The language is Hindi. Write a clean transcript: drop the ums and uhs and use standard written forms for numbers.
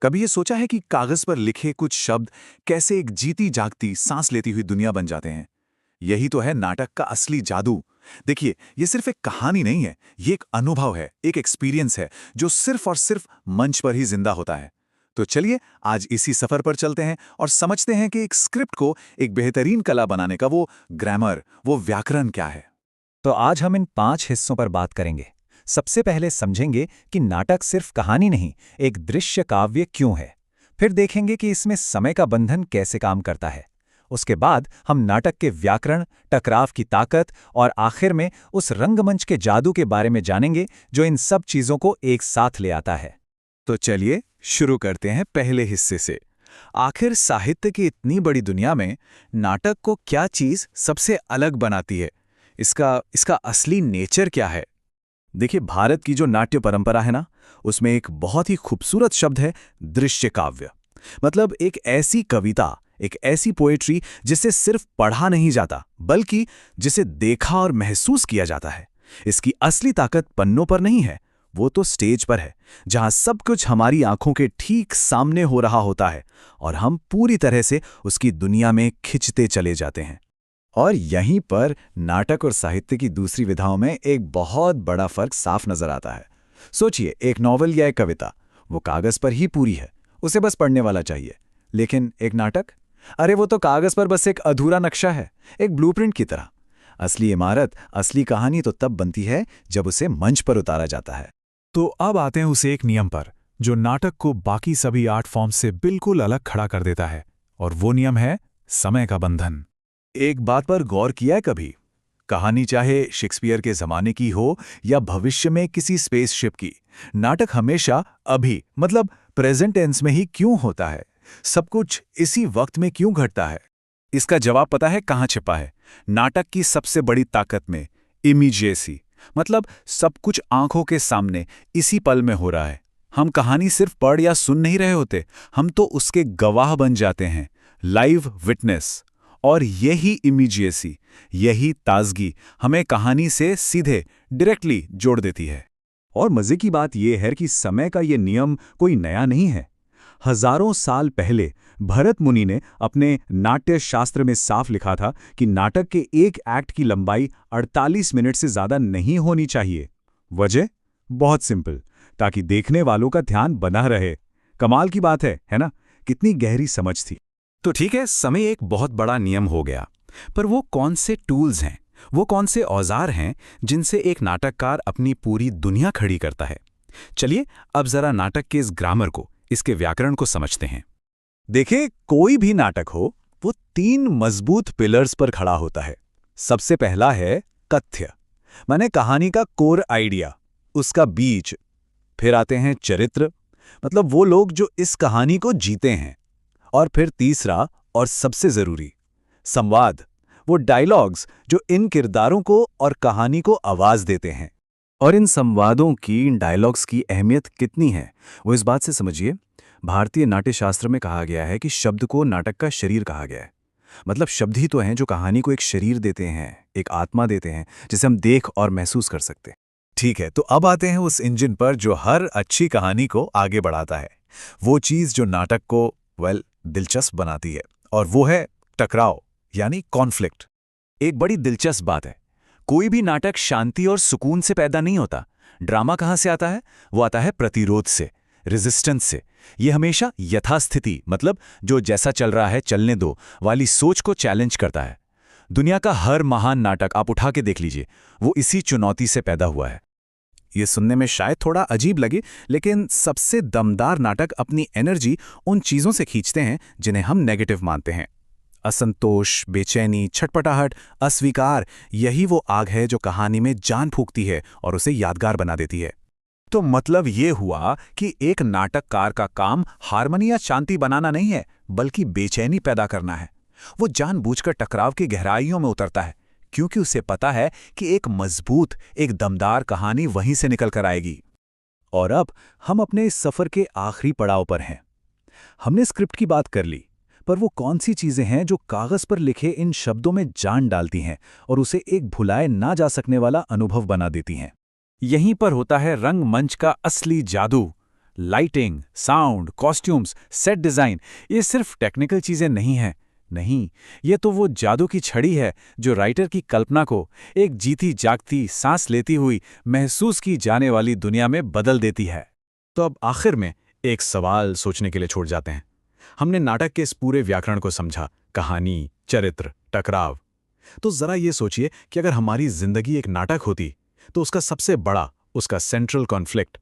कभी ये सोचा है कि कागज पर लिखे कुछ शब्द कैसे एक जीती जागती सांस लेती हुई दुनिया बन जाते हैं? यही तो है नाटक का असली जादू। देखिए, ये सिर्फ एक कहानी नहीं है, ये एक अनुभव है, एक एक्सपीरियंस है जो सिर्फ और सिर्फ मंच पर ही जिंदा होता है। तो चलिए आज इसी सफर पर चलते हैं और समझते हैं कि एक स्क्रिप्ट को एक बेहतरीन कला बनाने का वो ग्रामर, वो व्याकरण क्या है। तो आज हम इन 5 हिस्सों पर बात करेंगे। सबसे पहले समझेंगे कि नाटक सिर्फ कहानी नहीं, एक दृश्य काव्य क्यों है। फिर देखेंगे कि इसमें समय का बंधन कैसे काम करता है। उसके बाद हम नाटक के व्याकरण, टकराव की ताकत और आखिर में उस रंगमंच के जादू के बारे में जानेंगे जो इन सब चीजों को एक साथ ले आता है। तो चलिए शुरू करते हैं पहले हिस्से से। आखिर साहित्य की इतनी बड़ी दुनिया में नाटक को क्या चीज सबसे अलग बनाती है? इसका इसका असली नेचर क्या है? देखिए, भारत की जो नाट्य परंपरा है ना, उसमें एक बहुत ही खूबसूरत शब्द है दृश्य काव्य। मतलब एक ऐसी कविता, एक ऐसी पोएट्री जिसे सिर्फ पढ़ा नहीं जाता, बल्कि जिसे देखा और महसूस किया जाता है। इसकी असली ताकत पन्नों पर नहीं है, वो तो स्टेज पर है, जहां सब कुछ हमारी आंखों के ठीक सामने हो रहा होता है और हम पूरी तरह से उसकी दुनिया में खिंचते चले जाते हैं। और यहीं पर नाटक और साहित्य की दूसरी विधाओं में एक बहुत बड़ा फर्क साफ नजर आता है। सोचिए, एक नॉवल या एक कविता, वो कागज पर ही पूरी है, उसे बस पढ़ने वाला चाहिए। लेकिन एक नाटक, अरे वो तो कागज पर बस एक अधूरा नक्शा है, एक ब्लूप्रिंट की तरह। असली इमारत, असली कहानी तो तब बनती है जब उसे मंच पर उतारा जाता है। तो अब आते हैं उस एक नियम पर जो नाटक को बाकी सभी आर्ट फॉर्म से बिल्कुल अलग खड़ा कर देता है, और वो नियम है समय का बंधन। एक बात पर गौर किया है कभी? कहानी चाहे शेक्सपियर के जमाने की हो या भविष्य में किसी स्पेसशिप की, नाटक हमेशा अभी मतलब प्रेजेंट टेंस में ही क्यों होता है? सब कुछ इसी वक्त में क्यों घटता है? इसका जवाब पता है कहाँ छिपा है? नाटक की सबसे बड़ी ताकत में, इमीडिएसी। मतलब सब कुछ आंखों के सामने इसी पल में हो रहा है। हम कहानी सिर्फ पढ़ या सुन नहीं रहे होते, हम तो उसके गवाह बन जाते हैं, लाइव विटनेस। और यही इमीडिएसी, यही ताजगी हमें कहानी से सीधे डायरेक्टली जोड़ देती है। और मजे की बात यह है कि समय का ये नियम कोई नया नहीं है। हजारों साल पहले भरत मुनि ने अपने नाट्य शास्त्र में साफ लिखा था कि नाटक के एक एक्ट की लंबाई 48 मिनट से ज्यादा नहीं होनी चाहिए। वजह बहुत सिंपल, ताकि देखने वालों का ध्यान बना रहे। कमाल की बात है ना? कितनी गहरी समझ थी। तो ठीक है, समय एक बहुत बड़ा नियम हो गया, पर वो कौन से टूल्स हैं, वो कौन से औजार हैं जिनसे एक नाटककार अपनी पूरी दुनिया खड़ी करता है? चलिए अब जरा नाटक के इस ग्रामर को, इसके व्याकरण को समझते हैं। देखिए, कोई भी नाटक हो, वो 3 मजबूत पिलर्स पर खड़ा होता है। सबसे पहला है कथ्य, माने कहानी का कोर आइडिया, उसका बीज। फिर आते हैं चरित्र, मतलब वो लोग जो इस कहानी को जीते हैं। और फिर तीसरा और सबसे जरूरी, संवाद, वो डायलॉग्स जो इन किरदारों को और कहानी को आवाज देते हैं। और इन संवादों की, इन डायलॉग्स की अहमियत कितनी है, वो इस बात से समझिए। भारतीय नाट्यशास्त्र में कहा गया है कि शब्द को नाटक का शरीर कहा गया है। मतलब शब्द ही तो हैं जो कहानी को एक शरीर देते हैं, एक आत्मा देते हैं, जिसे हम देख और महसूस कर सकते हैं। ठीक है, तो अब आते हैं उस इंजन पर जो हर अच्छी कहानी को आगे बढ़ाता है, वो चीज जो नाटक को दिलचस्प बनाती है, और वो है टकराव, यानी कॉन्फ्लिक्ट। एक बड़ी दिलचस्प बात है, कोई भी नाटक शांति और सुकून से पैदा नहीं होता। ड्रामा कहां से आता है? वो आता है प्रतिरोध से, रेजिस्टेंस से। ये हमेशा यथास्थिति, मतलब जो जैसा चल रहा है चलने दो वाली सोच को चैलेंज करता है। दुनिया का हर महान नाटक आप उठा के देख लीजिए, वो इसी चुनौती से पैदा हुआ है। ये सुनने में शायद थोड़ा अजीब लगे, लेकिन सबसे दमदार नाटक अपनी एनर्जी उन चीजों से खींचते हैं जिन्हें हम नेगेटिव मानते हैं। असंतोष, बेचैनी, छटपटाहट, अस्वीकार, यही वो आग है जो कहानी में जान फूंकती है और उसे यादगार बना देती है। तो मतलब ये हुआ कि एक नाटककार का काम हार्मनी या शांति बनाना नहीं है, बल्कि बेचैनी पैदा करना है। वो जानबूझकर टकराव की गहराइयों में उतरता है, क्योंकि उसे पता है कि एक मजबूत, एक दमदार कहानी वहीं से निकल कर आएगी। और अब हम अपने इस सफर के आखिरी पड़ाव पर हैं। हमने स्क्रिप्ट की बात कर ली, पर वो कौन सी चीजें हैं जो कागज पर लिखे इन शब्दों में जान डालती हैं और उसे एक भुलाए ना जा सकने वाला अनुभव बना देती हैं? यहीं पर होता है रंगमंच का असली जादू। Lighting, sound, costumes, set design, ये सिर्फ टेक्निकल चीज़ें नहीं हैं। नहीं, ये तो वो जादू की छड़ी है जो राइटर की कल्पना को एक जीती जागती, सांस लेती हुई, महसूस की जाने वाली दुनिया में बदल देती है। तो अब आखिर में एक सवाल सोचने के लिए छोड़ जाते हैं। हमने नाटक के इस पूरे व्याकरण को समझा, कहानी, चरित्र, टकराव। तो जरा ये सोचिए कि अगर हमारी जिंदगी एक नाटक होती तो उसका सबसे बड़ा, उसका सेंट्रल कॉन्फ्लिक्ट